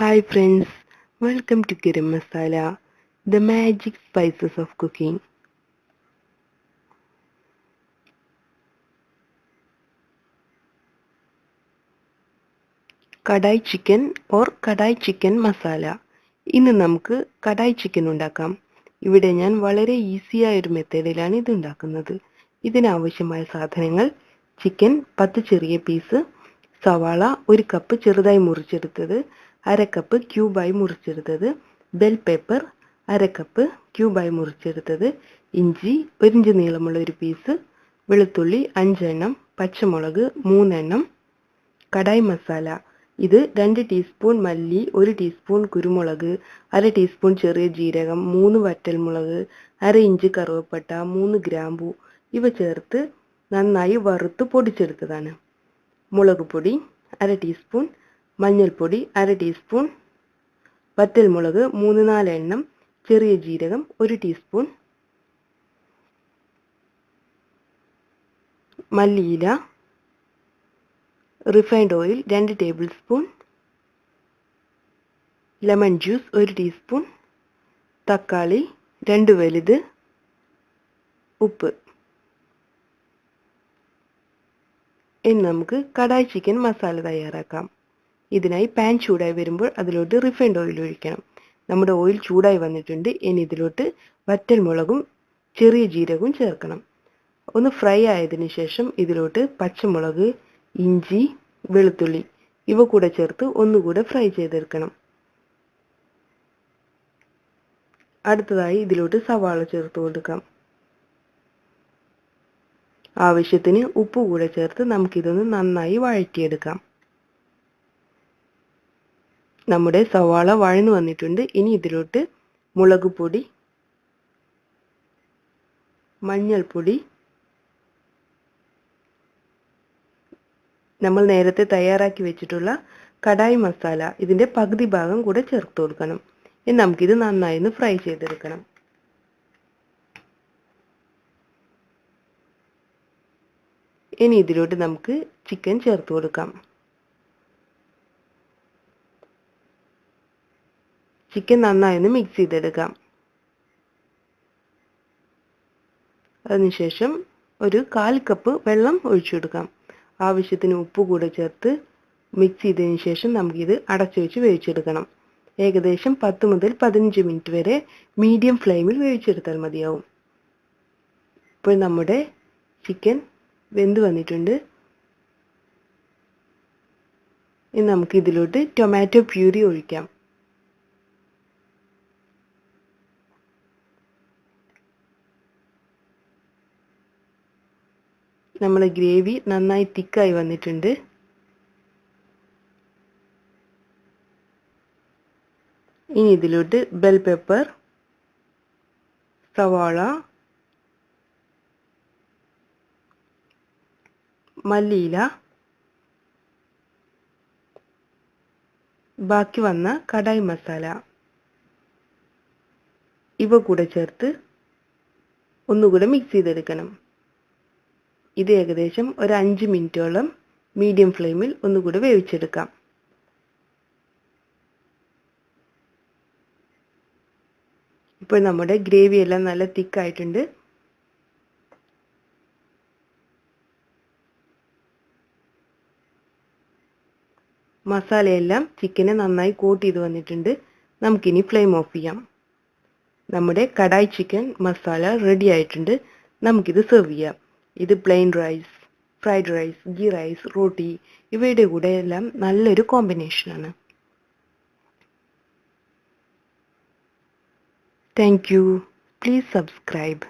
Hi friends, welcome to Garam Masala, the magic spices of cooking. Kadai chicken or kadai chicken masala. ഇന്ന് നമുക്ക് kadai chicken ഉണ്ടാക്കാം. ഇവിടെ ഞാൻ വളരെ ഈസിയായ ഒരു മെത്തേഡിലാണ് ഇത് ഉണ്ടാക്കുന്നത്. ഇതിനാവശ്യമായ സാധനങ്ങൾ: ചിക്കൻ 10 ചെറിയ പീസ്, സവാള 1 കപ്പ് ചെറുതായി മുറിച്ചെടുത്തത്, 1/2 കപ്പ് ക്യൂബായി മുറിച്ചെടുത്തത്, ബെൽ പെപ്പർ 1/2 കപ്പ് ക്യൂബായി മുറിച്ചെടുത്തത്, ഇഞ്ചി 1 ഇഞ്ച് നീളമുള്ള ഒരു പീസ്, വെളുത്തുള്ളി 5 എണ്ണം, പച്ചമുളക് 3 എണ്ണം. കടായി മസാല: ഇത് 2 ടീസ്പൂൺ മല്ലി, 1 ടീസ്പൂൺ കുരുമുളക്, 1/2 ടീസ്പൂൺ ചെറിയ ജീരകം, 3 വറ്റൽമുളക്, 1/2 ഇഞ്ച് കറുവപ്പട്ട, 3 ഗ്രാമ്പു ഇവ ചേർത്ത് നന്നായി വറുത്ത് പൊടിച്ചെടുത്തതാണ്. മുളക് പൊടി 1/2 ടീസ്പൂൺ, മഞ്ഞൾപ്പൊടി 1/2 ടീസ്പൂൺ, വറ്റൽമുളക് 3-4 എണ്ണം, ചെറിയ ജീരകം 1 ടീസ്പൂൺ, മല്ലിയില, refined oil 2 table spoon, lemon juice 1 teaspoon, തക്കാളി 2 വലുത്, ഉപ്പ്. ഇനി നമുക്ക് കടായി ചിക്കൻ മസാല തയ്യാറാക്കാം. ഇതിനായി പാൻ ചൂടായി വരുമ്പോൾ അതിലോട്ട് റിഫൈൻഡ് ഓയിൽ ഒഴിക്കണം. നമ്മുടെ ഓയിൽ ചൂടായി വന്നിട്ടുണ്ട്. ഇനി ഇതിലോട്ട് വറ്റൽമുളകും ചെറിയ ജീരകവും ചേർക്കണം. ഒന്ന് ഫ്രൈ ആയതിനു ശേഷം ഇതിലോട്ട് പച്ചമുളക്, ഇഞ്ചി, വെളുത്തുള്ളി ഇവ കൂടെ ചേർത്ത് ഒന്നുകൂടെ ഫ്രൈ ചെയ്തെടുക്കണം. അടുത്തതായി ഇതിലോട്ട് സവാള ചേർത്ത് കൊടുക്കാം. ആവശ്യത്തിന് ഉപ്പ് കൂടെ ചേർത്ത് നമുക്കിതൊന്ന് നന്നായി വഴറ്റിയെടുക്കാം. നമ്മുടെ സവാള വഴന്നു വന്നിട്ടുണ്ട്. ഇനി ഇതിലോട്ട് മുളക് പൊടി, മഞ്ഞൾപ്പൊടി, നമ്മൾ നേരത്തെ തയ്യാറാക്കി വെച്ചിട്ടുള്ള കടായി മസാല ഇതിൻ്റെ പകുതി ഭാഗം കൂടെ ചേർത്ത് കൊടുക്കണം. ഇനി നമുക്കിത് നന്നായി ഒന്ന് ഫ്രൈ ചെയ്തെടുക്കണം. ഇനി ഇതിലോട്ട് നമുക്ക് ചിക്കൻ ചേർത്ത് കൊടുക്കാം. ചിക്കൻ നന്നായി ഒന്ന് മിക്സ് ചെയ്തെടുക്കാം. അതിനുശേഷം ഒരു 1/4 കപ്പ് വെള്ളം ഒഴിച്ചു കൊടുക്കാം. ആവശ്യത്തിന് ഉപ്പ് കൂടെ ചേർത്ത് മിക്സ് ചെയ്തതിന് ശേഷം നമുക്കിത് അടച്ചു വെച്ച് വേവിച്ചെടുക്കണം. ഏകദേശം 10 മുതൽ 15 മിനിറ്റ് വരെ മീഡിയം ഫ്ലെയിമിൽ വേവിച്ചെടുത്താൽ മതിയാവും. ഇപ്പോൾ നമ്മുടെ ചിക്കൻ വെന്ത് വന്നിട്ടുണ്ട്. ഇനി നമുക്ക് ഇതിലോട്ട് ടൊമാറ്റോ പ്യൂരി ഒഴിക്കാം. നമ്മുടെ ഗ്രേവി നന്നായി തിക്കായി വന്നിട്ടുണ്ട്. ഇനി ഇതിലോട്ട് ബെൽ പെപ്പർ, സവാള, മല്ലിയില, ബാക്കി വന്ന കടായി മസാല ഇവ കൂടെ ചേർത്ത് ഒന്നുകൂടെ മിക്സ് ചെയ്തെടുക്കണം. ഇത് ഏകദേശം ഒരു 5 മിനിറ്റോളം മീഡിയം ഫ്ലെയിമിൽ ഒന്നുകൂടെ വേവിച്ചെടുക്കാം. ഇപ്പോൾ നമ്മുടെ ഗ്രേവി എല്ലാം നല്ല തിക്കായിട്ടുണ്ട്. മസാലയെല്ലാം ചിക്കനെ നന്നായി കോട്ട് ചെയ്ത് വന്നിട്ടുണ്ട്. നമുക്കിനി ഫ്ലെയിം ഓഫ് ചെയ്യാം. നമ്മുടെ കടായി ചിക്കൻ മസാല റെഡി ആയിട്ടുണ്ട്. നമുക്കിത് സെർവ് ചെയ്യാം. ഇത് plain rice, fried rice, ghee rice, roti ഇവയുടെ കൂടെ എല്ലാം നല്ലൊരു കോമ്പിനേഷനാണ്. Thank you. Please subscribe.